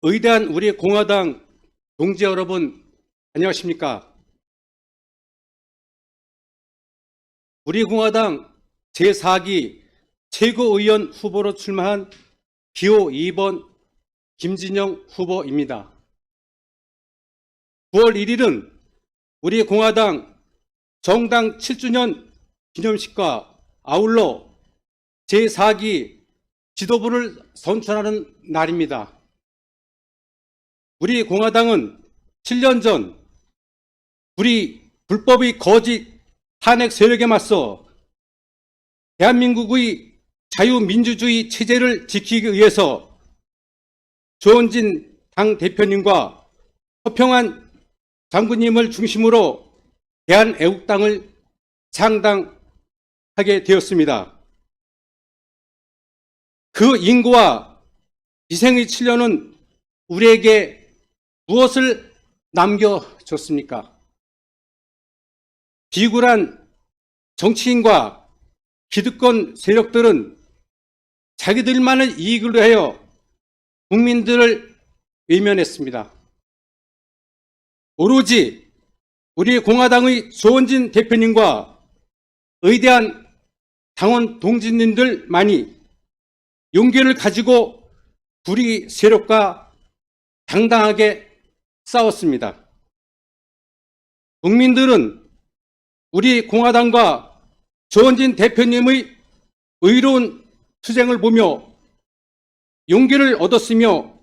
의대한 우리 공화당 동지 여러분, 안녕하십니까? 우리 공화당 제4기 최고의원 후보로 출마한 기호 2번 김진영 후보입니다. 9월 1일은 우리 공화당 정당 7주년 기념식과 아울러 제4기 지도부를 선출하는 날입니다. 우리 공화당은 7년 전 우리 불법의 거짓 탄핵 세력에 맞서 대한민국의 자유민주주의 체제를 지키기 위해서 조원진 당대표님과 허평한 장군님을 중심으로 대한애국당을 창당하게 되었습니다. 그 인고와 희생의 7년은 우리에게 무엇을 남겨줬습니까? 비굴한 정치인과 기득권 세력들은 자기들만의 이익을 위하여 국민들을 외면했습니다. 오로지 우리 공화당의 조원진 대표님과 의대한 당원 동지님들만이 용기를 가지고 불의 세력과 당당하게 싸웠습니다. 국민들은 우리 공화당과 조원진 대표님의 의로운 투쟁을 보며 용기를 얻었으며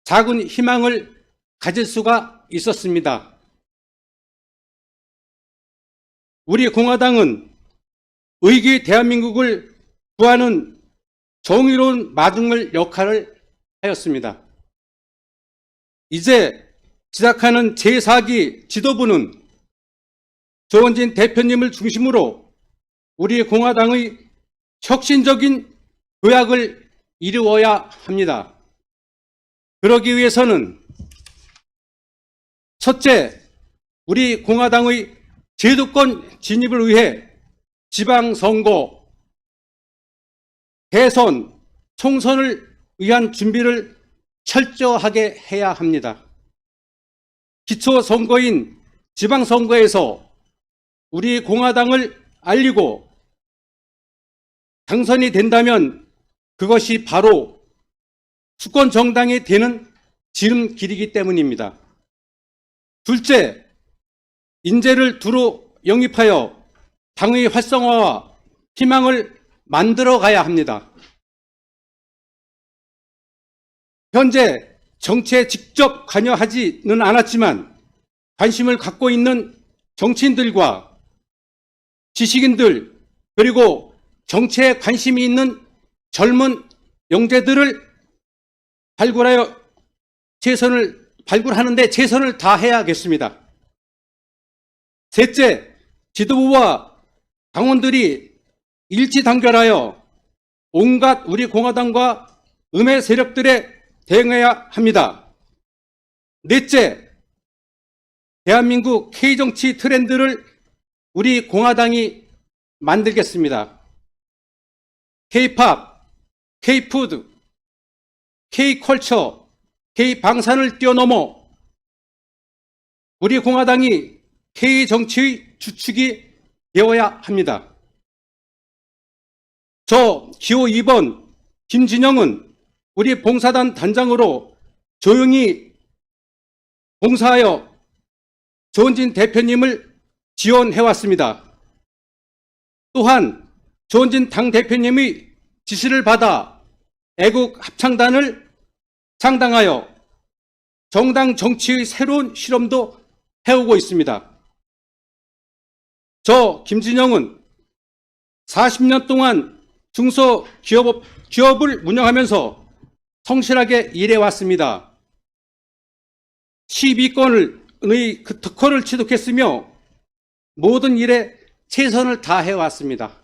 작은 희망을 가질 수가 있었습니다. 우리 공화당은 의기 대한민국을 구하는 정의로운 마중물 역할을 하였습니다. 이제 시작하는 제4기 지도부는 조원진 대표님을 중심으로 우리 공화당의 혁신적인 도약을 이루어야 합니다. 그러기 위해서는 첫째, 우리 공화당의 제도권 진입을 위해 지방선거, 대선, 총선을 위한 준비를 철저하게 해야 합니다. 기초선거인 지방선거에서 우리 공화당을 알리고 당선이 된다면 그것이 바로 수권 정당이 되는 지름길이기 때문입니다. 둘째, 인재를 두루 영입하여 당의 활성화와 희망을 만들어 가야 합니다. 현재 정치에 직접 관여하지는 않았지만 관심을 갖고 있는 정치인들과 지식인들 그리고 정치에 관심이 있는 젊은 영재들을 발굴하는데 최선을 다해야겠습니다. 셋째, 지도부와 당원들이 일치단결하여 온갖 우리 공화당과 음해 세력들에 대응해야 합니다. 넷째, 대한민국 K정치 트렌드를 우리 공화당이 만들겠습니다. K-팝, K-푸드, K-컬처, K-방산을 뛰어넘어 우리 공화당이 K정치의 주축이 되어야 합니다. 저 기호 2번 김진영은 우리 봉사단 단장으로 조용히 봉사하여 조원진 대표님을 지원해왔습니다. 또한 조원진 당대표님의 지시를 받아 애국 합창단을 창당하여 정당 정치의 새로운 실험도 해오고 있습니다. 저 김진영은 40년 동안 중소기업을 운영하면서 성실하게 일해왔습니다. 12건의 그 특허를 취득했으며 모든 일에 최선을 다해왔습니다.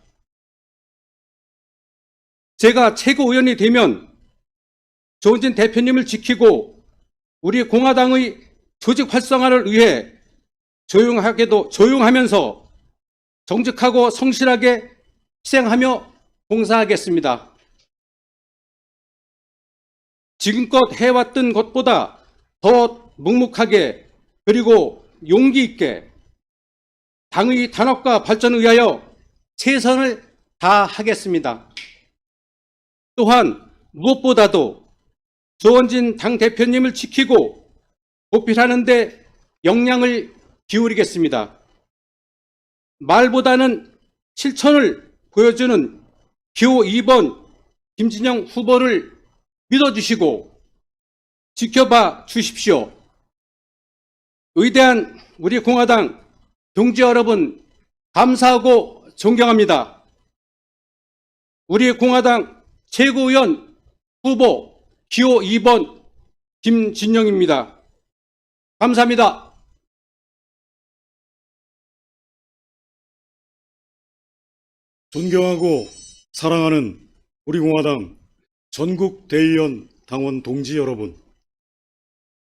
제가 최고위원이 되면 조원진 대표님을 지키고 우리 공화당의 조직 활성화를 위해 조용하면서 정직하고 성실하게 희생하며 봉사하겠습니다. 지금껏 해왔던 것보다 더 묵묵하게 그리고 용기 있게 당의 단합과 발전을 위하여 최선을 다하겠습니다. 또한 무엇보다도 조원진 당대표님을 지키고 보필하는 데 역량을 기울이겠습니다. 말보다는 실천을 보여주는 기호 2번 김진영 후보를 믿어주시고 지켜봐 주십시오. 위대한 우리 공화당 동지 여러분, 감사하고 존경합니다. 우리 공화당 최고위원 후보 기호 2번 김진영입니다. 감사합니다. 존경하고 사랑하는 우리 공화당 전국 대의원 당원 동지 여러분,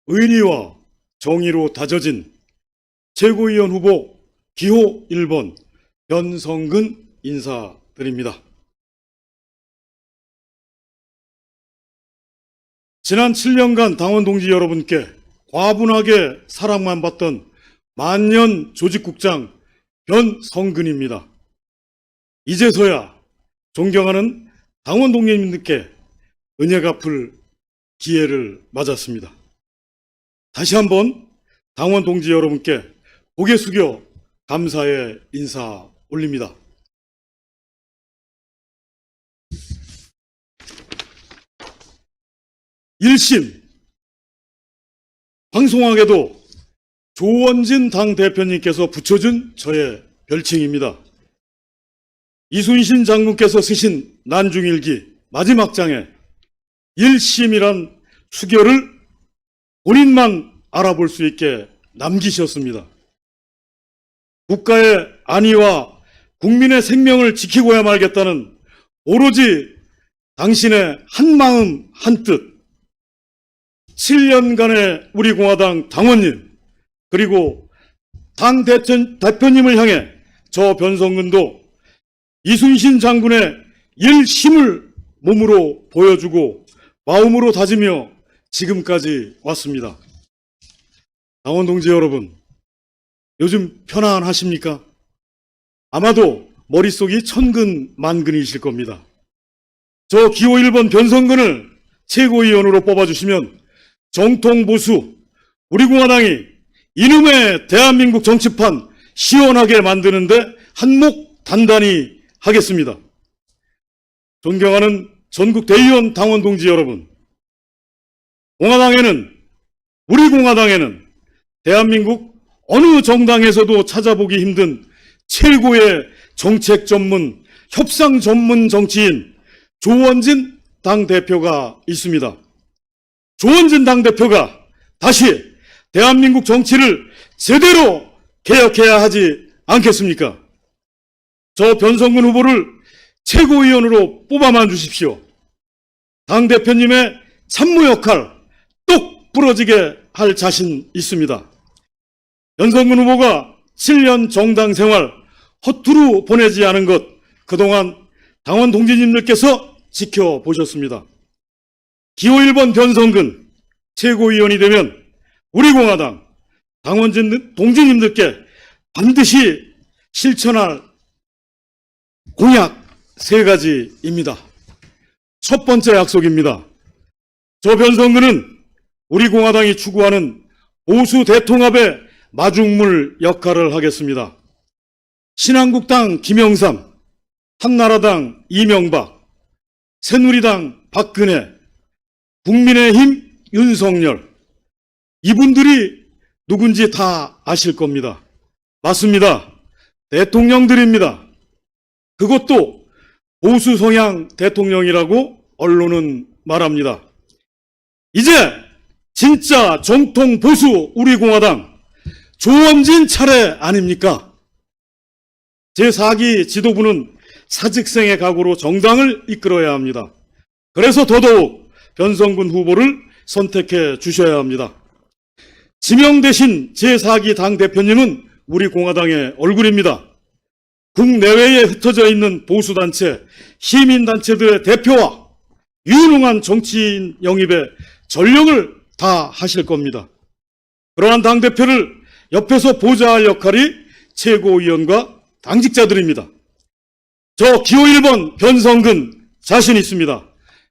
의리와 정의로 다져진 최고위원 후보 기호 1번 변성근 인사드립니다. 지난 7년간 당원 동지 여러분께 과분하게 사랑만 받던 만년 조직국장 변성근입니다. 이제서야 존경하는 당원 동료님들께 은혜 갚을 기회를 맞았습니다. 다시 한번 당원 동지 여러분께 고개 숙여 감사의 인사 올립니다. 일심 방송하게도 조원진 당대표님께서 붙여준 저의 별칭입니다. 이순신 장군께서 쓰신 난중일기 마지막 장에 일심이란 수결을 본인만 알아볼 수 있게 남기셨습니다. 국가의 안위와 국민의 생명을 지키고야 말겠다는 오로지 당신의 한마음 한뜻, 7년간의 우리 공화당 당원님 그리고 당 대표님을 향해 저 변성근도 이순신 장군의 일심을 몸으로 보여주고 마음으로 다지며 지금까지 왔습니다. 당원 동지 여러분, 요즘 편안하십니까? 아마도 머릿속이 천근만근이실 겁니다. 저 기호 1번 변성근을 최고위원으로 뽑아주시면 정통보수 우리 공화당이 이놈의 대한민국 정치판 시원하게 만드는데 한몫 단단히 하겠습니다. 존경하는 전국 대의원 당원 동지 여러분, 우리 공화당에는 대한민국 어느 정당에서도 찾아보기 힘든 최고의 정책 전문, 협상 전문 정치인 조원진 당대표가 있습니다. 조원진 당대표가 다시 대한민국 정치를 제대로 개혁해야 하지 않겠습니까? 저 변성근 후보를 최고위원으로 뽑아만 주십시오. 당대표님의 참모 역할 똑 부러지게 할 자신 있습니다. 변성근 후보가 7년 정당 생활 허투루 보내지 않은 것 그동안 당원 동지님들께서 지켜보셨습니다. 기호 1번 변성근 최고위원이 되면 우리 공화당 당원 동지님들께 반드시 실천할 공약 3가지입니다. 첫 번째 약속입니다. 저 변성근은 우리 공화당이 추구하는 보수 대통합의 마중물 역할을 하겠습니다. 신한국당 김영삼, 한나라당 이명박, 새누리당 박근혜, 국민의힘 윤석열, 이분들이 누군지 다 아실 겁니다. 맞습니다. 대통령들입니다. 그것도 보수 성향 대통령이라고 언론은 말합니다. 이제 진짜 정통 보수 우리 공화당 조원진 차례 아닙니까? 제4기 지도부는 사직생의 각오로 정당을 이끌어야 합니다. 그래서 더더욱 변성근 후보를 선택해 주셔야 합니다. 지명되신 제4기 당대표님은 우리 공화당의 얼굴입니다. 국내외에 흩어져 있는 보수단체, 시민단체들의 대표와 유능한 정치인 영입에 전력을 다 하실 겁니다. 그러한 당대표를 옆에서 보좌할 역할이 최고위원과 당직자들입니다. 저 기호 1번 변성근 자신 있습니다.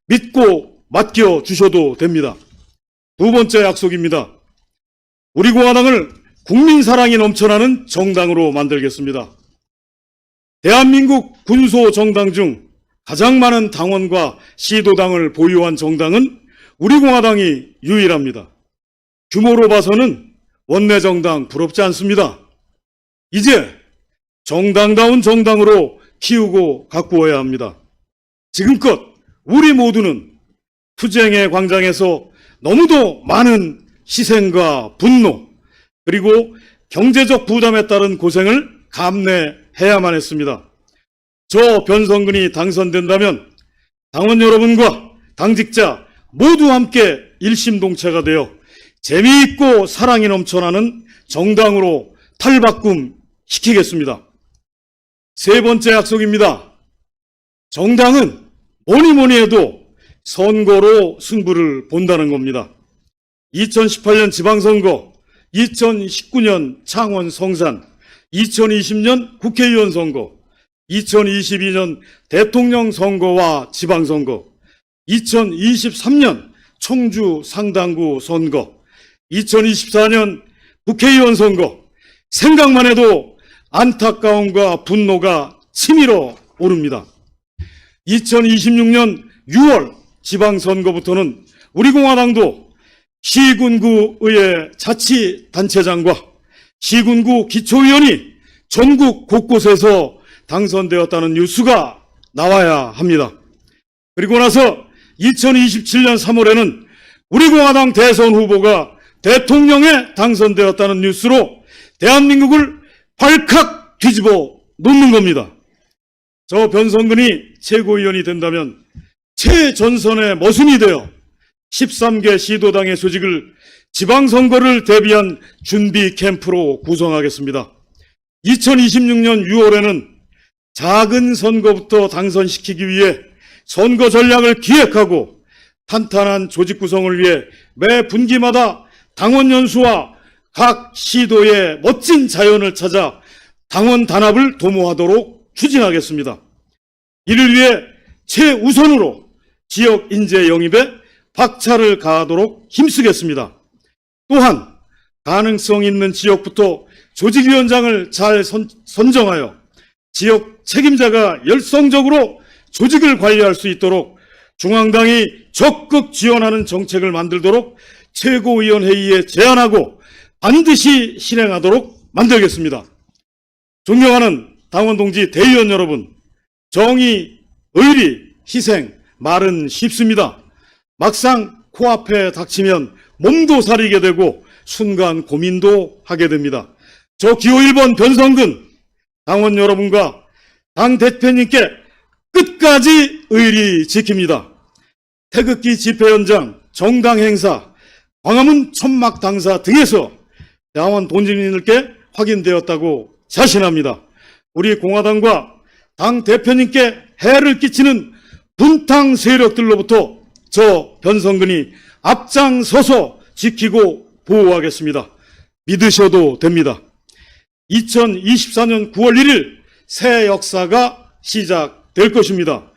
믿고 맡겨 주셔도 됩니다. 두 번째 약속입니다. 우리 공화당을 국민 사랑이 넘쳐나는 정당으로 만들겠습니다. 대한민국 군소 정당 중 가장 많은 당원과 시도당을 보유한 정당은 우리 공화당이 유일합니다. 규모로 봐서는 원내 정당 부럽지 않습니다. 이제 정당다운 정당으로 키우고 가꾸어야 합니다. 지금껏 우리 모두는 투쟁의 광장에서 너무도 많은 희생과 분노, 그리고 경제적 부담에 따른 고생을 감내해야만 했습니다. 저 변성근이 당선된다면 당원 여러분과 당직자 모두 함께 일심동체가 되어 재미있고 사랑이 넘쳐나는 정당으로 탈바꿈 시키겠습니다. 세 번째 약속입니다. 정당은 뭐니 해도 선거로 승부를 본다는 겁니다. 2018년 지방선거, 2019년 창원 성산, 2020년 국회의원 선거, 2022년 대통령 선거와 지방선거, 2023년 청주 상당구 선거, 2024년 국회의원 선거, 생각만 해도 안타까움과 분노가 치밀어 오릅니다. 2026년 6월 지방선거부터는 우리 공화당도 시군구의회 자치단체장과 시군구 기초위원이 전국 곳곳에서 당선되었다는 뉴스가 나와야 합니다. 그리고 나서 2027년 3월에는 우리 공화당 대선 후보가 대통령에 당선되었다는 뉴스로 대한민국을 발칵 뒤집어 놓는 겁니다. 저 변성근이 최고위원이 된다면 최전선의 머슴이 되어 13개 시도당의 조직을 지방선거를 대비한 준비 캠프로 구성하겠습니다. 2026년 6월에는 작은 선거부터 당선시키기 위해 선거 전략을 기획하고 탄탄한 조직 구성을 위해 매 분기마다 당원 연수와 각 시도의 멋진 자연을 찾아 당원 단합을 도모하도록 추진하겠습니다. 이를 위해 최우선으로 지역 인재 영입에 박차를 가하도록 힘쓰겠습니다. 또한 가능성 있는 지역부터 조직위원장을 잘 선정하여 지역 책임자가 열성적으로 조직을 관리할 수 있도록 중앙당이 적극 지원하는 정책을 만들도록 최고위원회의에 제안하고 반드시 실행하도록 만들겠습니다. 존경하는 당원 동지 대의원 여러분, 정의, 의리, 희생, 말은 쉽습니다. 막상 코앞에 닥치면 몸도 사리게 되고 순간 고민도 하게 됩니다. 저 기호 1번 변성근 당원 여러분과 당 대표님께 끝까지 의리 지킵니다. 태극기 집회 현장, 정당 행사, 광화문 천막 당사 등에서 당원 동지님들께 확인되었다고 자신합니다. 우리 공화당과 당 대표님께 해를 끼치는 분탕 세력들로부터 저 변성근이 앞장서서 지키고 보호하겠습니다. 믿으셔도 됩니다. 2024년 9월 1일 새 역사가 시작될 것입니다.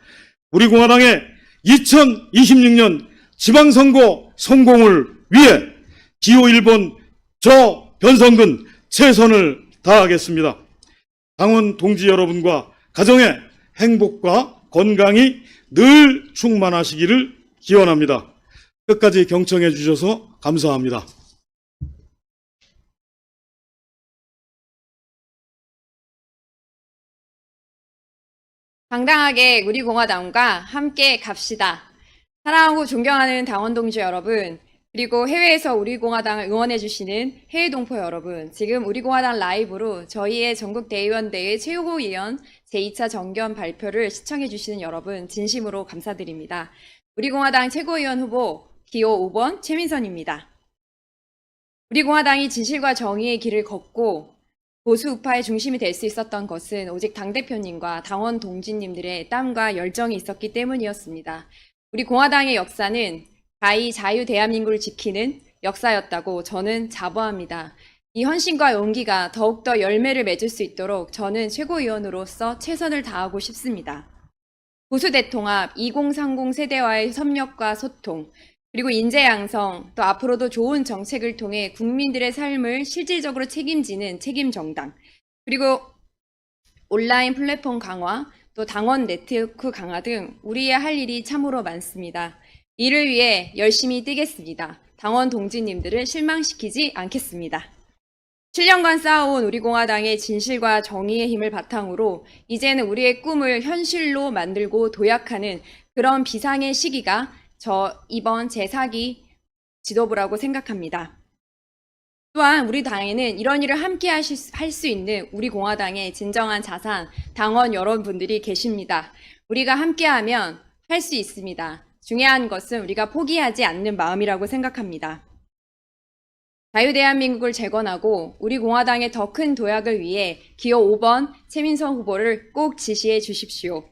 우리 공화당의 2026년 지방선거 성공을 위해 기호 1번 저 변성근 최선을 다하겠습니다. 당원 동지 여러분과 가정의 행복과 건강이 늘 충만하시기를 기원합니다. 끝까지 경청해 주셔서 감사합니다. 당당하게 우리 공화당과 함께 갑시다. 사랑하고 존경하는 당원 동지 여러분, 그리고 해외에서 우리 공화당을 응원해 주시는 해외 동포 여러분, 지금 우리 공화당 라이브로 저희의 전국 대의원대회 최고위원 제2차 정견 발표를 시청해 주시는 여러분 진심으로 감사드립니다. 우리 공화당 최고위원 후보 기호 5번 최민선입니다. 우리 공화당이 진실과 정의의 길을 걷고 보수 우파의 중심이 될 수 있었던 것은 오직 당대표님과 당원 동지님들의 땀과 열정이 있었기 때문이었습니다. 우리 공화당의 역사는 가히 자유 대한민국을 지키는 역사였다고 저는 자부합니다. 이 헌신과 용기가 더욱더 열매를 맺을 수 있도록 저는 최고위원으로서 최선을 다하고 싶습니다. 보수 대통합, 2030 세대와의 협력과 소통, 그리고 인재 양성, 또 앞으로도 좋은 정책을 통해 국민들의 삶을 실질적으로 책임지는 책임 정당, 그리고 온라인 플랫폼 강화, 또 당원 네트워크 강화 등 우리의 할 일이 참으로 많습니다. 이를 위해 열심히 뛰겠습니다. 당원 동지님들을 실망시키지 않겠습니다. 7년간 쌓아온 우리 공화당의 진실과 정의의 힘을 바탕으로 이제는 우리의 꿈을 현실로 만들고 도약하는 그런 비상의 시기가 이번 제4기 지도부라고 생각합니다. 또한 우리 당에는 이런 일을 함께 할 수 있는 우리 공화당의 진정한 자산, 당원 여러분들이 계십니다. 우리가 함께하면 할 수 있습니다. 중요한 것은 우리가 포기하지 않는 마음이라고 생각합니다. 자유대한민국을 재건하고 우리 공화당의 더 큰 도약을 위해 기호 5번 최민선 후보를 꼭 지지해 주십시오.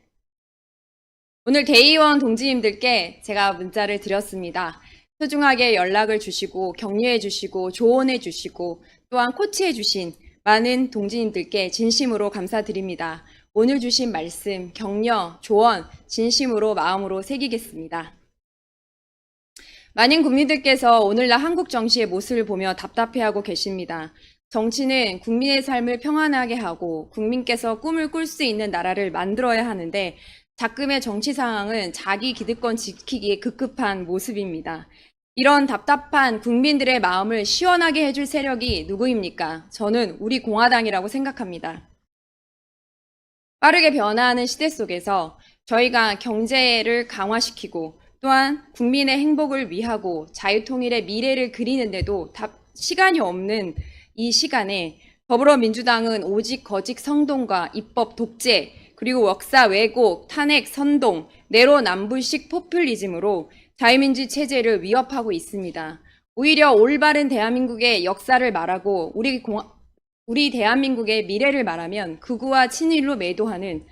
오늘 대의원 동지님들께 제가 문자를 드렸습니다. 소중하게 연락을 주시고 격려해 주시고 조언해 주시고 또한 코치해 주신 많은 동지님들께 진심으로 감사드립니다. 오늘 주신 말씀, 격려, 조언 진심으로 마음으로 새기겠습니다. 많은 국민들께서 오늘날 한국 정치의 모습을 보며 답답해하고 계십니다. 정치는 국민의 삶을 평안하게 하고 국민께서 꿈을 꿀 수 있는 나라를 만들어야 하는데 자금의 정치 상황은 자기 기득권 지키기에 급급한 모습입니다. 이런 답답한 국민들의 마음을 시원하게 해줄 세력이 누구입니까? 저는 우리 공화당이라고 생각합니다. 빠르게 변화하는 시대 속에서 저희가 경제를 강화시키고 또한 국민의 행복을 위하고 자유통일의 미래를 그리는데도 시간이 없는 이 시간에 더불어민주당은 오직 거짓 성동과 입법 독재 그리고 역사 왜곡, 탄핵, 선동, 내로남불식 포퓰리즘으로 자유민주 체제를 위협하고 있습니다. 오히려 올바른 대한민국의 역사를 말하고 우리 대한민국의 미래를 말하면 극우와 친일로 매도하는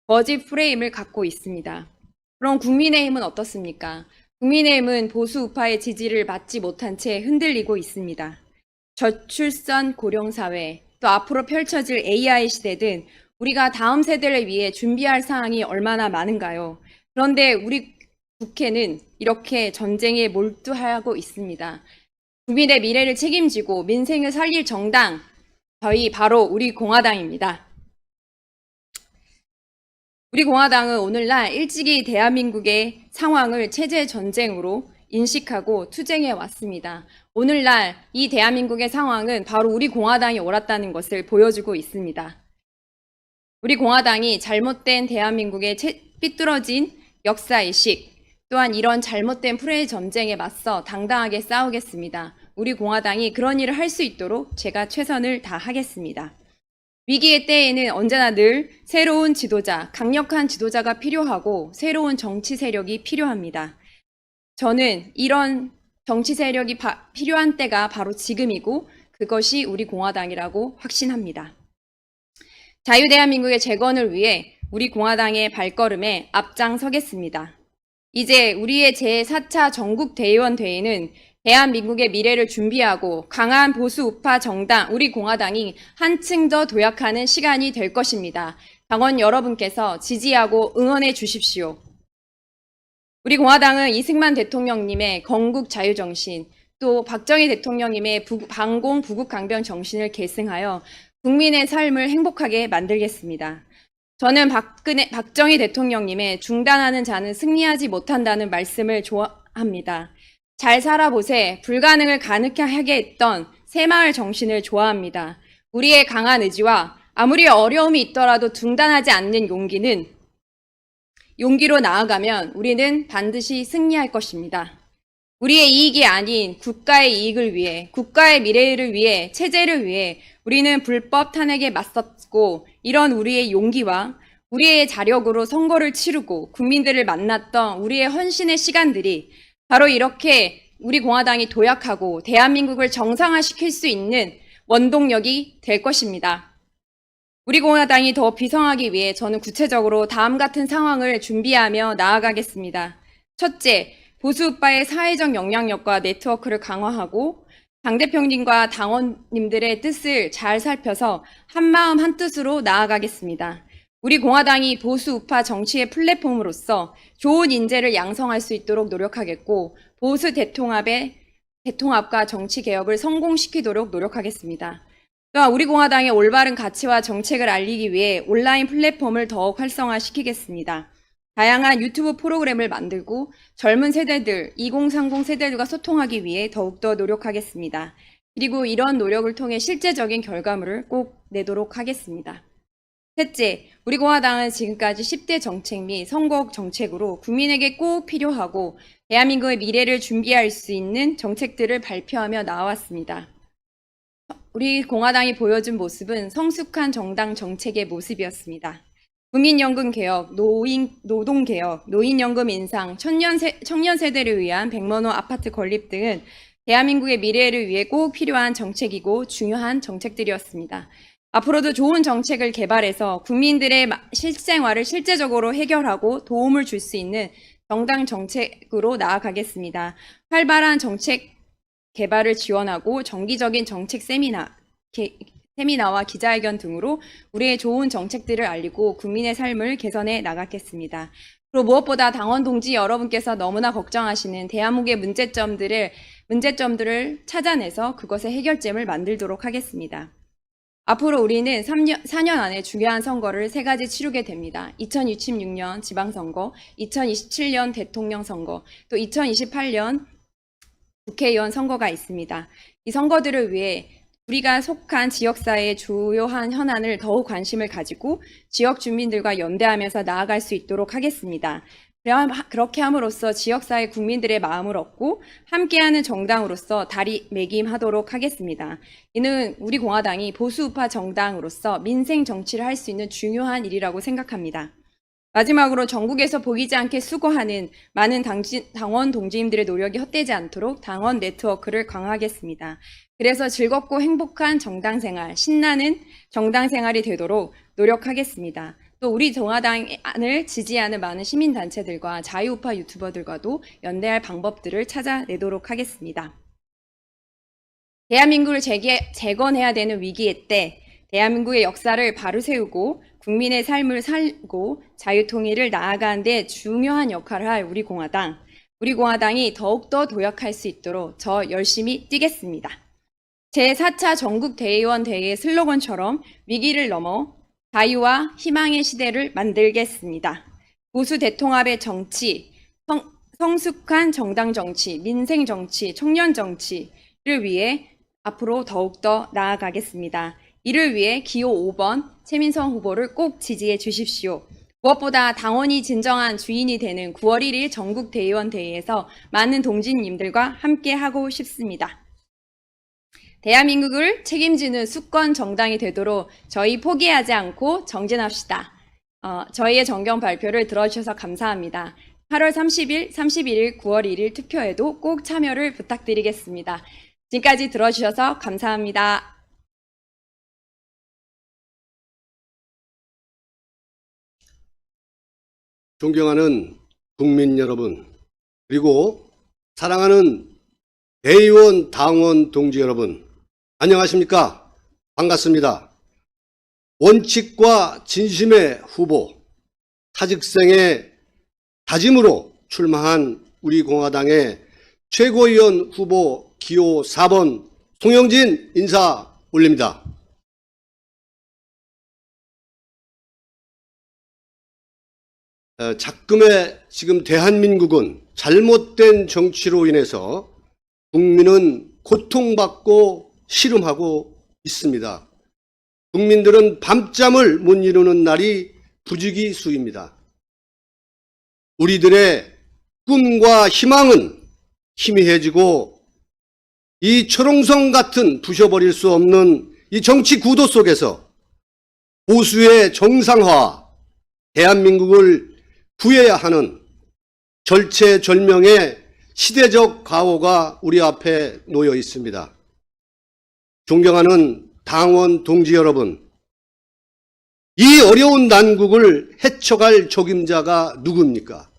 거짓 프레임을 갖고 있습니다. 그럼 국민의힘은 어떻습니까? 국민의힘은 보수 우파의 지지를 받지 못한 채 흔들리고 있습니다. 저출산 고령사회, 또 앞으로 펼쳐질 AI 시대 등 우리가 다음 세대를 위해 준비할 사항이 얼마나 많은가요? 그런데 우리 국회는 이렇게 전쟁에 몰두하고 있습니다. 국민의 미래를 책임지고 민생을 살릴 정당, 저희 바로 우리 공화당입니다. 우리 공화당은 오늘날 일찍이 대한민국의 상황을 체제 전쟁으로 인식하고 투쟁해 왔습니다. 오늘날 이 대한민국의 상황은 바로 우리 공화당이 옳았다는 것을 보여주고 있습니다. 우리 공화당이 잘못된 대한민국의 삐뚤어진 역사의식, 또한 이런 잘못된 프레임 전쟁에 맞서 당당하게 싸우겠습니다. 우리 공화당이 그런 일을 할 수 있도록 제가 최선을 다하겠습니다. 위기의 때에는 언제나 늘 새로운 지도자, 강력한 지도자가 필요하고 새로운 정치 세력이 필요합니다. 저는 이런 정치 세력이 필요한 때가 바로 지금이고 그것이 우리 공화당이라고 확신합니다. 자유대한민국의 재건을 위해 우리 공화당의 발걸음에 앞장서겠습니다. 이제 우리의 제4차 전국대의원 대회는 대한민국의 미래를 준비하고 강한 보수 우파 정당 우리 공화당이 한층 더 도약하는 시간이 될 것입니다. 당원 여러분께서 지지하고 응원해 주십시오. 우리 공화당은 이승만 대통령님의 건국 자유정신, 또 박정희 대통령님의 반공 부국 강병 정신을 계승하여 국민의 삶을 행복하게 만들겠습니다. 저는 박정희 대통령님의 중단하는 자는 승리하지 못한다는 말씀을 좋아합니다. 잘 살아보세 불가능을 가능하게 하게 했던 새마을 정신을 좋아합니다. 우리의 강한 의지와 아무리 어려움이 있더라도 중단하지 않는 용기로 나아가면 우리는 반드시 승리할 것입니다. 우리의 이익이 아닌 국가의 이익을 위해, 국가의 미래를 위해, 체제를 위해 우리는 불법 탄핵에 맞섰고 이런 우리의 용기와 우리의 자력으로 선거를 치르고 국민들을 만났던 우리의 헌신의 시간들이 바로 이렇게 우리 공화당이 도약하고 대한민국을 정상화시킬 수 있는 원동력이 될 것입니다. 우리 공화당이 더 비성하기 위해 저는 구체적으로 다음 같은 상황을 준비하며 나아가겠습니다. 첫째, 보수우파의 사회적 영향력과 네트워크를 강화하고 당대표님과 당원님들의 뜻을 잘 살펴서 한마음 한뜻으로 나아가겠습니다. 우리 공화당이 보수우파 정치의 플랫폼으로서 좋은 인재를 양성할 수 있도록 노력하겠고 보수 대통합과 정치개혁을 성공시키도록 노력하겠습니다. 또한 우리 공화당의 올바른 가치와 정책을 알리기 위해 온라인 플랫폼을 더욱 활성화시키겠습니다. 다양한 유튜브 프로그램을 만들고 젊은 세대들, 2030 세대들과 소통하기 위해 더욱더 노력하겠습니다. 그리고 이런 노력을 통해 실제적인 결과물을 꼭 내도록 하겠습니다. 셋째, 우리 공화당은 지금까지 10대 정책 및 선거 정책으로 국민에게 꼭 필요하고 대한민국의 미래를 준비할 수 있는 정책들을 발표하며 나와왔습니다. 우리 공화당이 보여준 모습은 성숙한 정당 정책의 모습이었습니다. 국민연금 개혁, 노동 개혁, 노인연금 인상, 청년 세대를 위한 100만 원 아파트 건립 등은 대한민국의 미래를 위해 꼭 필요한 정책이고 중요한 정책들이었습니다. 앞으로도 좋은 정책을 개발해서 국민들의 실생활을 실제적으로 해결하고 도움을 줄 수 있는 정당 정책으로 나아가겠습니다. 활발한 정책 개발을 지원하고 정기적인 정책 세미나와 기자회견 등으로 우리의 좋은 정책들을 알리고 국민의 삶을 개선해 나가겠습니다. 그리고 무엇보다 당원 동지 여러분께서 너무나 걱정하시는 대한민국의 문제점들을 찾아내서 그것의 해결점을 만들도록 하겠습니다. 앞으로 우리는 4년 안에 중요한 선거를 3가지 치르게 됩니다. 2026년 지방선거, 2027년 대통령 선거, 또 2028년 국회의원 선거가 있습니다. 이 선거들을 위해 우리가 속한 지역사회의 주요한 현안을 더욱 관심을 가지고 지역 주민들과 연대하면서 나아갈 수 있도록 하겠습니다. 그렇게 함으로써 지역사회 국민들의 마음을 얻고 함께하는 정당으로서 다리매김하도록 하겠습니다. 이는 우리 공화당이 보수우파 정당으로서 민생 정치를 할 수 있는 중요한 일이라고 생각합니다. 마지막으로 전국에서 보이지 않게 수고하는 많은 당원 동지님들의 노력이 헛되지 않도록 당원 네트워크를 강화하겠습니다. 그래서 즐겁고 행복한 정당생활, 신나는 정당생활이 되도록 노력하겠습니다. 또 우리 공화당을 지지하는 많은 시민단체들과 자유우파 유튜버들과도 연대할 방법들을 찾아내도록 하겠습니다. 대한민국을 재건해야 되는 위기의 때 대한민국의 역사를 바로 세우고 국민의 삶을 살고 자유통일을 나아가는 데 중요한 역할을 할 우리 공화당이 더욱더 도약할 수 있도록 저 열심히 뛰겠습니다. 제4차 전국대의원 대회의 슬로건처럼 위기를 넘어 자유와 희망의 시대를 만들겠습니다. 보수 대통합의 정치, 성숙한 정당 정치, 민생 정치, 청년 정치를 위해 앞으로 더욱더 나아가겠습니다. 이를 위해 기호 5번 최민성 후보를 꼭 지지해 주십시오. 무엇보다 당원이 진정한 주인이 되는 9월 1일 전국대의원 대회에서 많은 동지님들과 함께하고 싶습니다. 대한민국을 책임지는 수권 정당이 되도록 저희 포기하지 않고 정진합시다. 저희의 정경 발표를 들어주셔서 감사합니다. 8월 30일, 31일, 9월 1일 투표에도 꼭 참여를 부탁드리겠습니다. 지금까지 들어주셔서 감사합니다. 존경하는 국민 여러분, 그리고 사랑하는 대의원 당원 동지 여러분, 안녕하십니까? 반갑습니다. 원칙과 진심의 후보, 사직생의 다짐으로 출마한 우리 공화당의 최고위원 후보 기호 4번 송영진 인사 올립니다. 작금의 지금 대한민국은 잘못된 정치로 인해서 국민은 고통받고 시름하고 있습니다. 국민들은 밤잠을 못 이루는 날이 부지기수입니다. 우리들의 꿈과 희망은 희미해지고 이 철옹성 같은 부셔버릴 수 없는 이 정치 구도 속에서 보수의 정상화, 대한민국을 구해야 하는 절체절명의 시대적 가오가 우리 앞에 놓여 있습니다. 존경하는 당원 동지 여러분, 이 어려운 난국을 헤쳐갈 적임자가 누굽니까?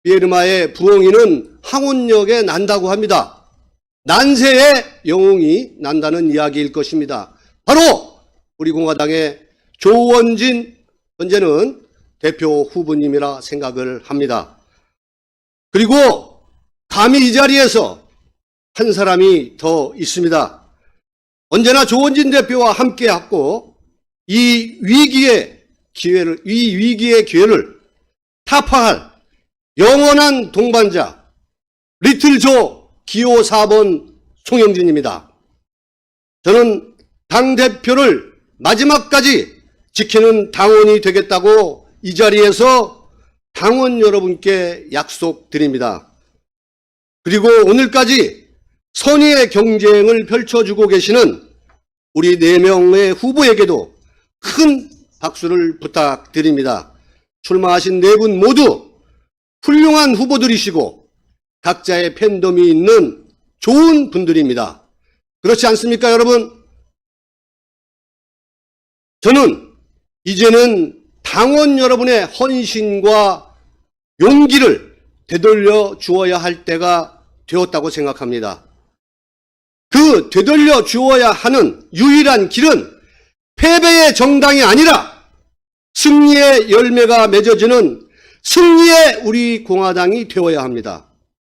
미에르마의 부엉이는 항온역에 난다고 합니다. 난세의 영웅이 난다는 이야기일 것입니다. 바로 우리 공화당의 조원진 현재는 대표 후보님이라 생각을 합니다. 그리고 감히 이 자리에서 한 사람이 더 있습니다. 언제나 조원진 대표와 함께했고 이 위기의 기회를 타파할 영원한 동반자 리틀조 기호 4번 송영진입니다. 저는 당대표를 마지막까지 지키는 당원이 되겠다고 이 자리에서 당원 여러분께 약속드립니다. 그리고 오늘까지 선의의 경쟁을 펼쳐주고 계시는 우리 4명의 후보에게도 큰 박수를 부탁드립니다. 출마하신 4분 모두 훌륭한 후보들이시고 각자의 팬덤이 있는 좋은 분들입니다. 그렇지 않습니까, 여러분? 저는 이제는 당원 여러분의 헌신과 용기를 되돌려 주어야 할 때가 되었다고 생각합니다. 그 되돌려 주어야 하는 유일한 길은 패배의 정당이 아니라 승리의 열매가 맺어지는 승리의 우리 공화당이 되어야 합니다.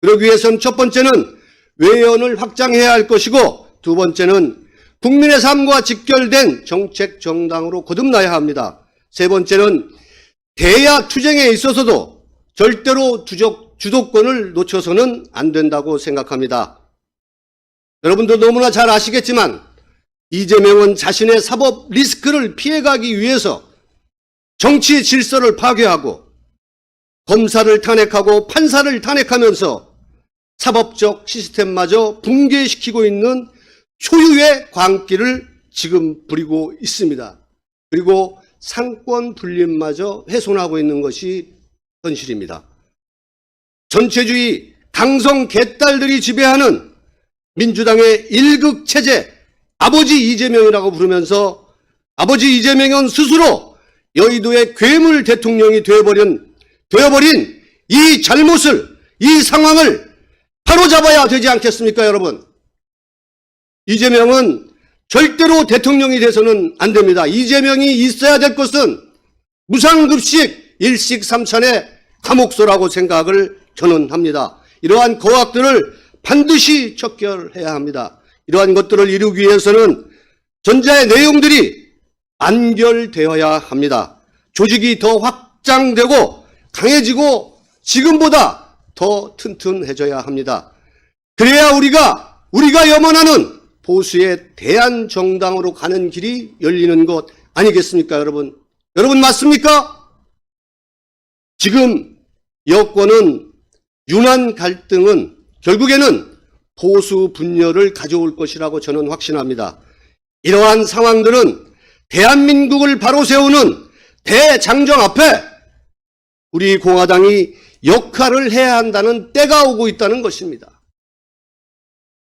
그러기 위해서는 첫 번째는 외연을 확장해야 할 것이고 두 번째는 국민의 삶과 직결된 정책 정당으로 거듭나야 합니다. 세 번째는 대야 투쟁에 있어서도 절대로 주도권을 놓쳐서는 안 된다고 생각합니다. 여러분도 너무나 잘 아시겠지만 이재명은 자신의 사법 리스크를 피해가기 위해서 정치 질서를 파괴하고 검사를 탄핵하고 판사를 탄핵하면서 사법적 시스템마저 붕괴시키고 있는 초유의 광기를 지금 부리고 있습니다. 그리고 상권 분립마저 훼손하고 있는 것이 현실입니다. 전체주의 강성 개딸들이 지배하는 민주당의 일극체제 아버지 이재명이라고 부르면서 아버지 이재명은 스스로 여의도의 괴물 대통령이 되어버린 이 잘못을, 이 상황을 바로잡아야 되지 않겠습니까, 여러분? 이재명은 절대로 대통령이 돼서는 안 됩니다. 이재명이 있어야 될 것은 무상급식 일식삼찬의 감옥소라고 생각을 저는 합니다. 이러한 거악들을 반드시 척결해야 합니다. 이러한 것들을 이루기 위해서는 전자의 내용들이 안결되어야 합니다. 조직이 더 확장되고 강해지고 지금보다 더 튼튼해져야 합니다. 그래야 우리가 염원하는 보수의 대한정당으로 가는 길이 열리는 것 아니겠습니까, 여러분? 여러분 맞습니까? 지금 여권은 윤한 갈등은 결국에는 보수 분열을 가져올 것이라고 저는 확신합니다. 이러한 상황들은 대한민국을 바로 세우는 대장정 앞에 우리 공화당이 역할을 해야 한다는 때가 오고 있다는 것입니다.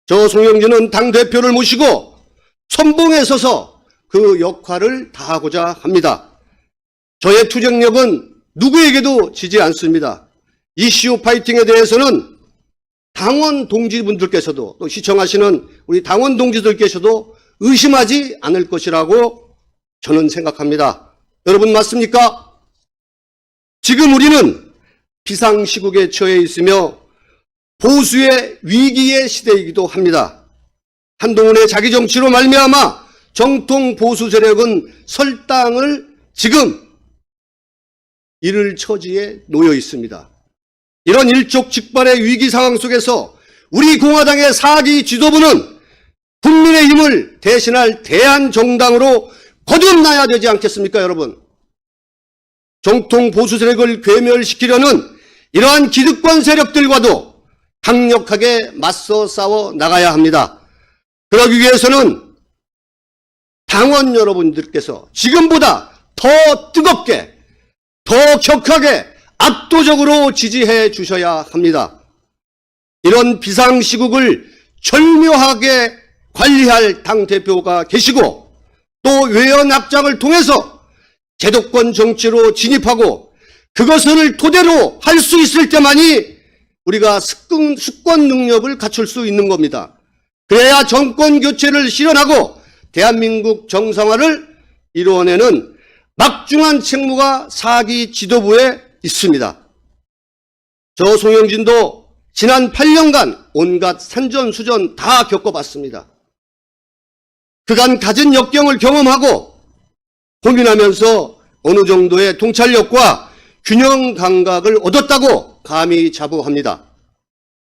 저 송영진은 당대표를 모시고 선봉에 서서 그 역할을 다하고자 합니다. 저의 투쟁력은 누구에게도 지지 않습니다. 이슈 파이팅에 대해서는 당원 동지분들께서도 또 시청하시는 우리 당원 동지들께서도 의심하지 않을 것이라고 저는 생각합니다. 여러분 맞습니까? 지금 우리는 비상시국에 처해 있으며 보수의 위기의 시대이기도 합니다. 한동훈의 자기 정치로 말미암아 정통 보수 세력은 설당을 지금 잃을 처지에 놓여 있습니다. 이런 일촉즉발의 위기 상황 속에서 우리 공화당의 사기 지도부는 국민의힘을 대신할 대한정당으로 거듭나야 되지 않겠습니까, 여러분? 정통 보수 세력을 괴멸시키려는 이러한 기득권 세력들과도 강력하게 맞서 싸워 나가야 합니다. 그러기 위해서는 당원 여러분들께서 지금보다 더 뜨겁게, 더 격하게, 압도적으로 지지해 주셔야 합니다. 이런 비상시국을 절묘하게 관리할 당대표가 계시고 또 외연 확장을 통해서 제도권 정치로 진입하고 그것을 토대로 할 수 있을 때만이 우리가 수권 능력을 갖출 수 있는 겁니다. 그래야 정권 교체를 실현하고 대한민국 정상화를 이루어내는 막중한 책무가 4기 지도부에 있습니다. 저 송영진도 지난 8년간 온갖 산전수전 다 겪어봤습니다. 그간 가진 역경을 경험하고 고민하면서 어느 정도의 통찰력과 균형 감각을 얻었다고 감히 자부합니다.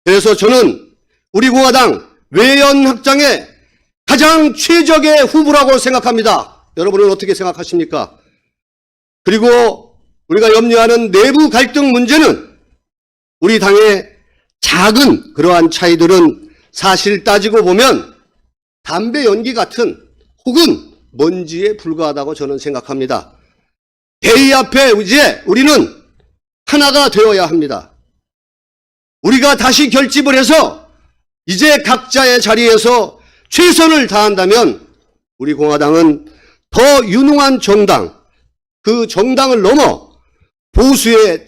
그래서 저는 우리 공화당 외연 확장의 가장 최적의 후보라고 생각합니다. 여러분은 어떻게 생각하십니까? 그리고 우리가 염려하는 내부 갈등 문제는 우리 당의 작은 그러한 차이들은 사실 따지고 보면 담배 연기 같은 혹은 먼지에 불과하다고 저는 생각합니다. 대의 앞에 이제 우리는 하나가 되어야 합니다. 우리가 다시 결집을 해서 이제 각자의 자리에서 최선을 다한다면 우리 공화당은 더 유능한 정당, 그 정당을 넘어 보수에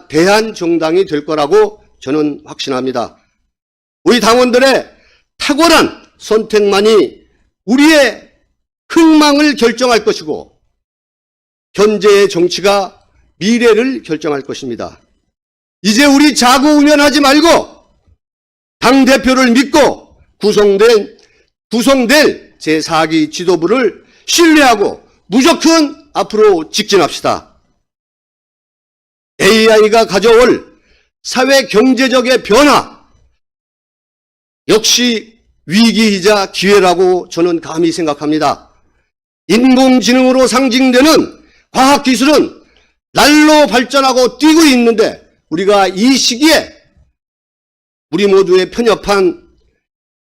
대한 정당이 될 거라고 저는 확신합니다. 우리 당원들의 탁월한 선택만이 우리의 흥망을 결정할 것이고 현재의 정치가 미래를 결정할 것입니다. 이제 우리 자고우면하지 말고 당대표를 믿고 구성될 제4기 지도부를 신뢰하고 무조건 앞으로 직진합시다. AI가 가져올 사회 경제적의 변화 역시 위기이자 기회라고 저는 감히 생각합니다. 인공지능으로 상징되는 과학기술은 날로 발전하고 뛰고 있는데 우리가 이 시기에 우리 모두의 편협한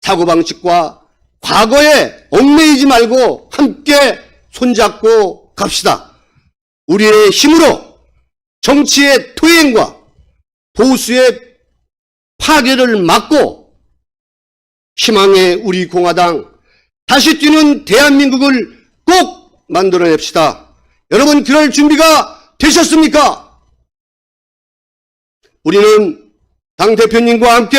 사고방식과 과거에 얽매이지 말고 함께 손잡고 갑시다. 우리의 힘으로 정치의 퇴행과 보수의 파괴를 막고 희망의 우리 공화당 다시 뛰는 대한민국을 꼭 만들어냅시다. 여러분 그럴 준비가 되셨습니까? 우리는 당대표님과 함께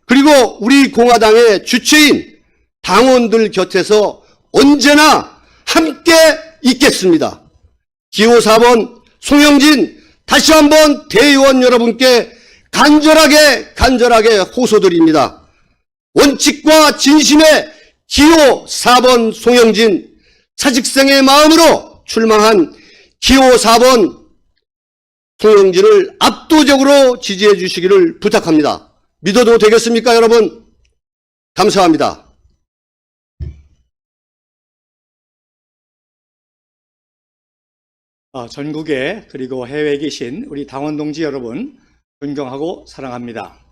그리고 우리 공화당의 주체인 당원들 곁에서 언제나 함께 있겠습니다. 기호 4번 송영진 다시 한번 대의원 여러분께 간절하게 호소드립니다. 원칙과 진심의 기호 4번 송영진 사직생의 마음으로 출마한 기호 4번 송영진을 압도적으로 지지해 주시기를 부탁합니다. 믿어도 되겠습니까, 여러분? 감사합니다. 전국에 그리고 해외에 계신 우리 당원 동지 여러분 존경하고 사랑합니다.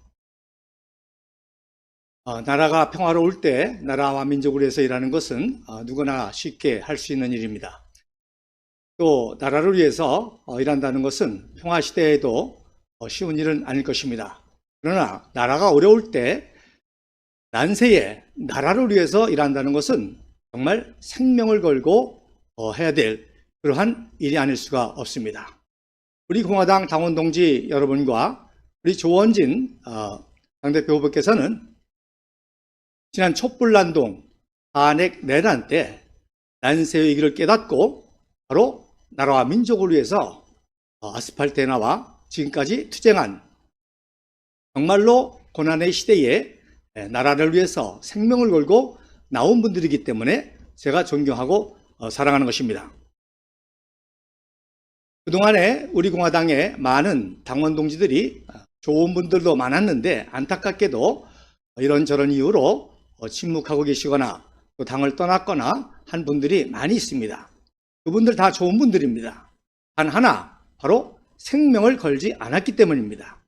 나라가 평화로울 때 나라와 민족을 위해서 일하는 것은 누구나 쉽게 할 수 있는 일입니다. 또 나라를 위해서 일한다는 것은 평화시대에도 쉬운 일은 아닐 것입니다. 그러나 나라가 어려울 때 난세에 나라를 위해서 일한다는 것은 정말 생명을 걸고 해야 될 그러한 일이 아닐 수가 없습니다. 우리 공화당 당원 동지 여러분과 우리 조원진 당대표 후보께서는 지난 촛불난동 탄핵 내란 때 난세의 위기를 깨닫고 바로 나라와 민족을 위해서 아스팔트에 나와 지금까지 투쟁한 정말로 고난의 시대에 나라를 위해서 생명을 걸고 나온 분들이기 때문에 제가 존경하고 사랑하는 것입니다. 그동안에 우리 공화당에 많은 당원 동지들이 좋은 분들도 많았는데 안타깝게도 이런저런 이유로 침묵하고 계시거나 또 당을 떠났거나 한 분들이 많이 있습니다. 그분들 다 좋은 분들입니다. 단 하나, 바로 생명을 걸지 않았기 때문입니다.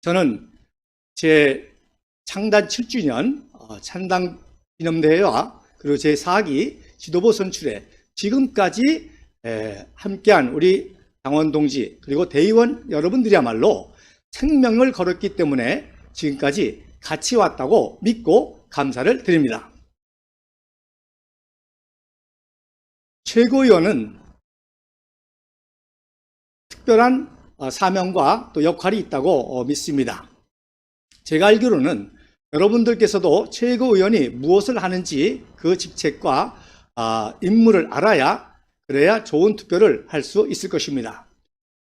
저는 제 창단 7주년 창당 기념대회와 그리고 제 4기 지도부 선출에 지금까지 함께한 우리 당원 동지 그리고 대의원 여러분들이야말로 생명을 걸었기 때문에 지금까지 같이 왔다고 믿고 감사를 드립니다. 최고위원은 특별한 사명과 또 역할이 있다고 믿습니다. 제가 알기로는 여러분들께서도 최고위원이 무엇을 하는지 그 직책과 임무를 알아야 그래야 좋은 투표를 할 수 있을 것입니다.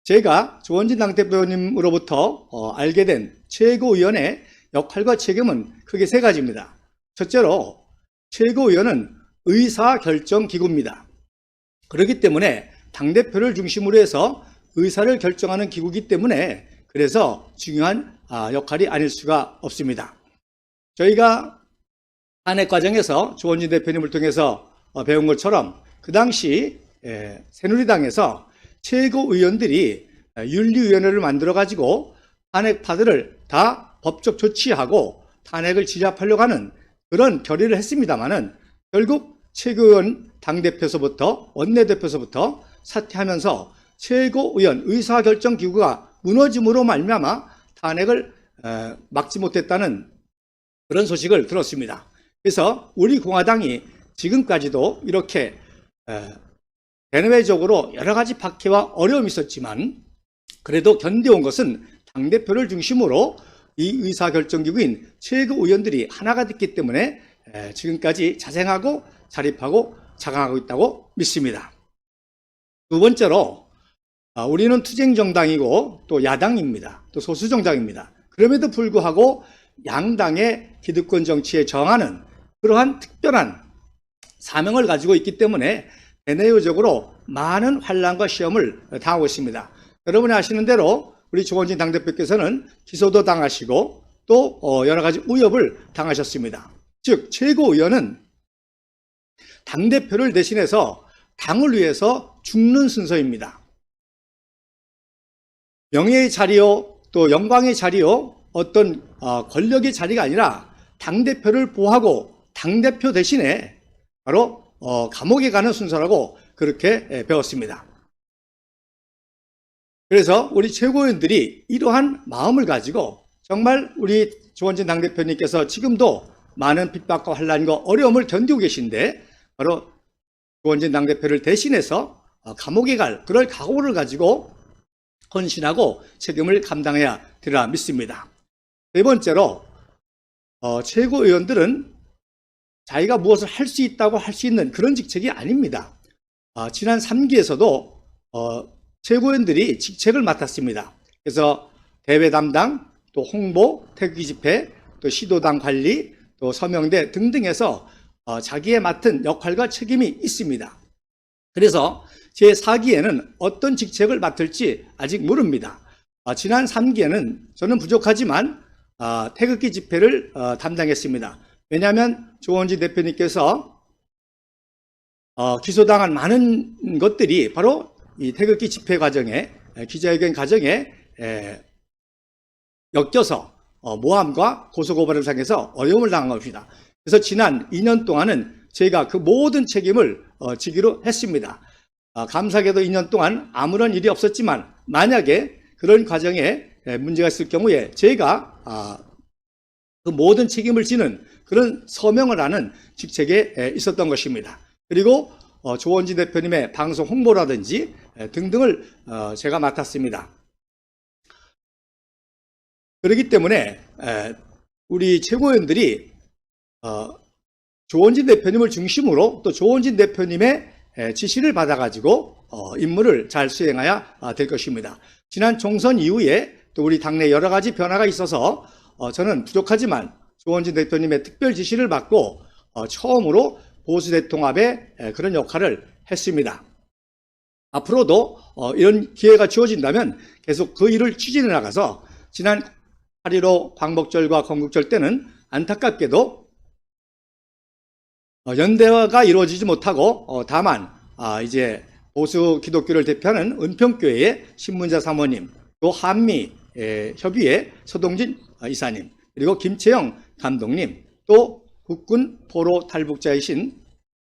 제가 조원진 당대표님으로부터 알게 된 최고위원의 역할과 책임은 크게 세 가지입니다. 첫째로 최고위원은 의사결정기구입니다. 그렇기 때문에 당대표를 중심으로 해서 의사를 결정하는 기구이기 때문에 그래서 중요한 역할이 아닐 수가 없습니다. 저희가 탄핵 과정에서 조원진 대표님을 통해서 배운 것처럼 그 당시 새누리당에서 최고위원들이 윤리위원회를 만들어가지고 탄핵파들을 다 법적 조치하고 탄핵을 진압하려고 하는 그런 결의를 했습니다마는 결국 최고위원 당대표서부터 원내대표서부터 사퇴하면서 최고위원 의사결정기구가 무너짐으로 말미암아 탄핵을 막지 못했다는 그런 소식을 들었습니다. 그래서 우리 공화당이 지금까지도 이렇게 대내외적으로 여러 가지 박해와 어려움이 있었지만 그래도 견뎌온 것은 당대표를 중심으로 이 의사결정기구인 최고위원들이 하나가 됐기 때문에 지금까지 자생하고 자립하고 자강하고 있다고 믿습니다. 두 번째로 우리는 투쟁정당이고 또 야당입니다. 또 소수정당입니다. 그럼에도 불구하고 양당의 기득권 정치에 저항하는 그러한 특별한 사명을 가지고 있기 때문에 대내외적으로 많은 환난과 시험을 당하고 있습니다. 여러분이 아시는 대로 우리 조원진 당대표께서는 기소도 당하시고 또 여러 가지 위협을 당하셨습니다. 즉 최고위원은 당대표를 대신해서 당을 위해서 죽는 순서입니다. 명예의 자리요 또 영광의 자리요 어떤 권력의 자리가 아니라 당대표를 보호하고 당대표 대신에 바로 감옥에 가는 순서라고 그렇게 배웠습니다. 그래서 우리 최고위원들이 이러한 마음을 가지고 정말 우리 조원진 당대표님께서 지금도 많은 핍박과 환난과 어려움을 견디고 계신데 바로 조원진 당대표를 대신해서 감옥에 갈 그럴 각오를 가지고 헌신하고 책임을 감당해야 되리라 믿습니다. 세 번째로 최고위원들은 자기가 무엇을 할 수 있다고 할 수 있는 그런 직책이 아닙니다. 지난 3기에서도 최고위원들이 직책을 맡았습니다. 그래서 대외 담당, 또 홍보, 태극기 집회, 또 시도당 관리, 또 서명대 등등에서 자기의 맡은 역할과 책임이 있습니다. 그래서 제4기에는 어떤 직책을 맡을지 아직 모릅니다. 지난 3기에는 저는 부족하지만 태극기 집회를 담당했습니다. 왜냐하면 조원진 대표님께서 기소당한 많은 것들이 바로 이 태극기 집회 과정에 기자회견 과정에 엮여서 모함과 고소고발을 당해서 어려움을 당한 겁니다. 그래서 지난 2년 동안은 저희가 그 모든 책임을 지기로 했습니다. 감사하게도 2년 동안 아무런 일이 없었지만 만약에 그런 과정에 문제가 있을 경우에 저희가 그 모든 책임을 지는 그런 서명을 하는 직책에 있었던 것입니다. 그리고 조원진 대표님의 방송 홍보라든지 등등을 제가 맡았습니다. 그렇기 때문에 우리 최고위원들이 조원진 대표님을 중심으로 또 조원진 대표님의 지시를 받아가지고 임무를 잘 수행해야 될 것입니다. 지난 총선 이후에 또 우리 당내 여러 가지 변화가 있어서 저는 부족하지만 조원진 대표님의 특별 지시를 받고 처음으로 보수 대통합의 그런 역할을 했습니다. 앞으로도 이런 기회가 주어진다면 계속 그 일을 추진해 나가서 지난 8.15 광복절과 건국절 때는 안타깝게도 연대가 이루어지지 못하고 다만 이제 보수 기독교를 대표하는 은평교회의 신문자 사모님, 또 한미 협의회 서동진 이사님, 그리고 김채영 감독님, 또 국군 포로 탈북자이신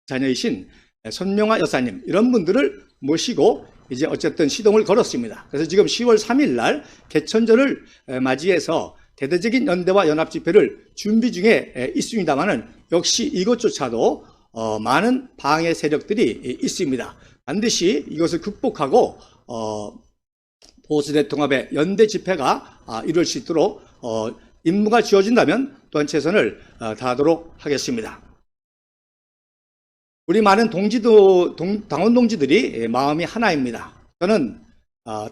자녀이신 손명아 여사님, 이런 분들을 모시고 이제 어쨌든 시동을 걸었습니다. 그래서 지금 10월 3일 날 개천절을 맞이해서 대대적인 연대와 연합 집회를 준비 중에 있습니다만은 역시 이것조차도 많은 방해 세력들이 있습니다. 반드시 이것을 극복하고 보수 대통합의 연대 집회가 이룰 수 있도록 임무가 지어진다면 또한 최선을 다하도록 하겠습니다. 우리 많은 당원 동지들이 마음이 하나입니다. 저는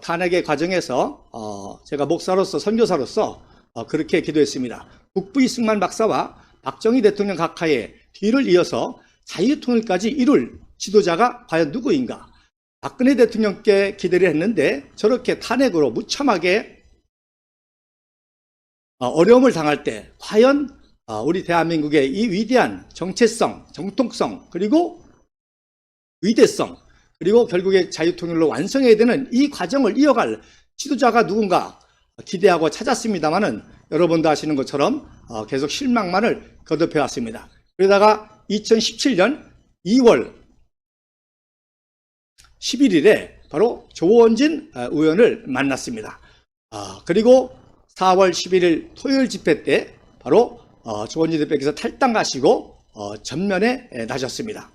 탄핵의 과정에서 제가 목사로서 선교사로서 그렇게 기도했습니다. 북부 이승만 박사와 박정희 대통령 각하의 뒤를 이어서 자유통일까지 이룰 지도자가 과연 누구인가? 박근혜 대통령께 기대를 했는데 저렇게 탄핵으로 무참하게 어려움을 당할 때 과연 우리 대한민국의 이 위대한 정체성, 정통성, 그리고 위대성, 그리고 결국에 자유통일로 완성해야 되는 이 과정을 이어갈 지도자가 누군가 기대하고 찾았습니다마는 여러분도 아시는 것처럼 계속 실망만을 거듭해 왔습니다. 그러다가 2017년 2월 11일에 바로 조원진 의원을 만났습니다. 그리고 4월 11일 토요일 집회 때 바로 조원진 대표께서 탈당하시고 전면에 나셨습니다.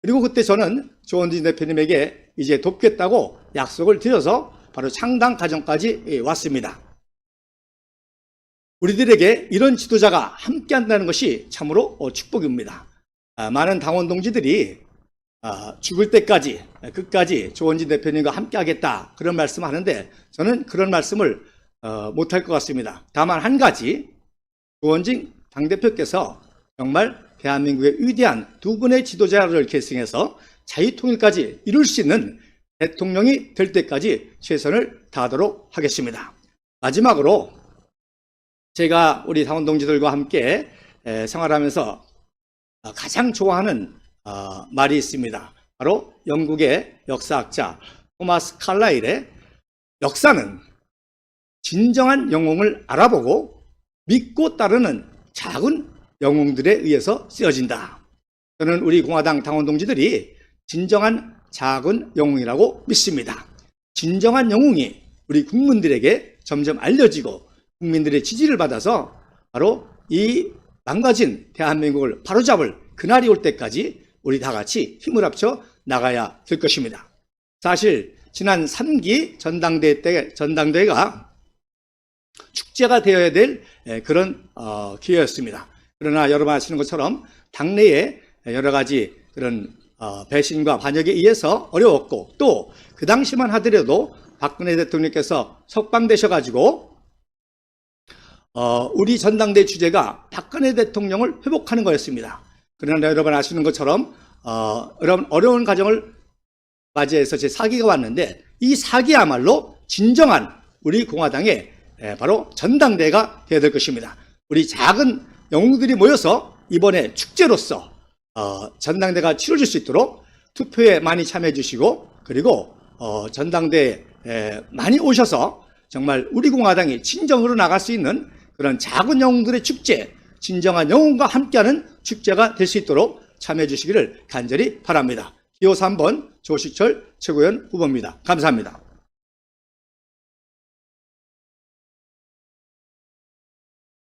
그리고 그때 저는 조원진 대표님에게 이제 돕겠다고 약속을 드려서 바로 창당 과정까지 왔습니다. 우리들에게 이런 지도자가 함께 한다는 것이 참으로 축복입니다. 많은 당원 동지들이 죽을 때까지 끝까지 조원진 대표님과 함께 하겠다 그런 말씀 하는데 저는 그런 말씀을 못할 것 같습니다. 다만 한 가지, 조원진 당대표께서 정말 대한민국의 위대한 두 분의 지도자를 계승해서 자유통일까지 이룰 수 있는 대통령이 될 때까지 최선을 다하도록 하겠습니다. 마지막으로 제가 우리 당원 동지들과 함께 생활하면서 가장 좋아하는 말이 있습니다. 바로 영국의 역사학자 토마스 칼라일의 역사는 진정한 영웅을 알아보고 믿고 따르는 작은 영웅들에 의해서 쓰여진다. 저는 우리 공화당 당원 동지들이 진정한 작은 영웅이라고 믿습니다. 진정한 영웅이 우리 국민들에게 점점 알려지고 국민들의 지지를 받아서 바로 이 망가진 대한민국을 바로잡을 그날이 올 때까지 우리 다 같이 힘을 합쳐 나가야 될 것입니다. 사실 지난 3기 전당대회가 축제가 되어야 될 그런 기회였습니다. 그러나 여러분 아시는 것처럼 당내에 여러 가지 그런 배신과 반역에 의해서 어려웠고 또 그 당시만 하더라도 박근혜 대통령께서 석방되셔가지고 우리 전당대회 주제가 박근혜 대통령을 회복하는 거였습니다. 그러나 여러분 아시는 것처럼 여러분 어려운 과정을 맞이해서 제 4기가 왔는데 이 4기야말로 진정한 우리 공화당의 바로 전당대회가 되어야 될 것입니다. 우리 작은 영웅들이 모여서 이번에 축제로서 전당대회가 치러질 수 있도록 투표에 많이 참여해 주시고 그리고 전당대회에 많이 오셔서 정말 우리 공화당이 진정으로 나갈 수 있는 그런 작은 영웅들의 축제, 진정한 영웅과 함께하는 축제가 될 수 있도록 참여해 주시기를 간절히 바랍니다. 기호 3번 조식철 최고위원 후보입니다. 감사합니다.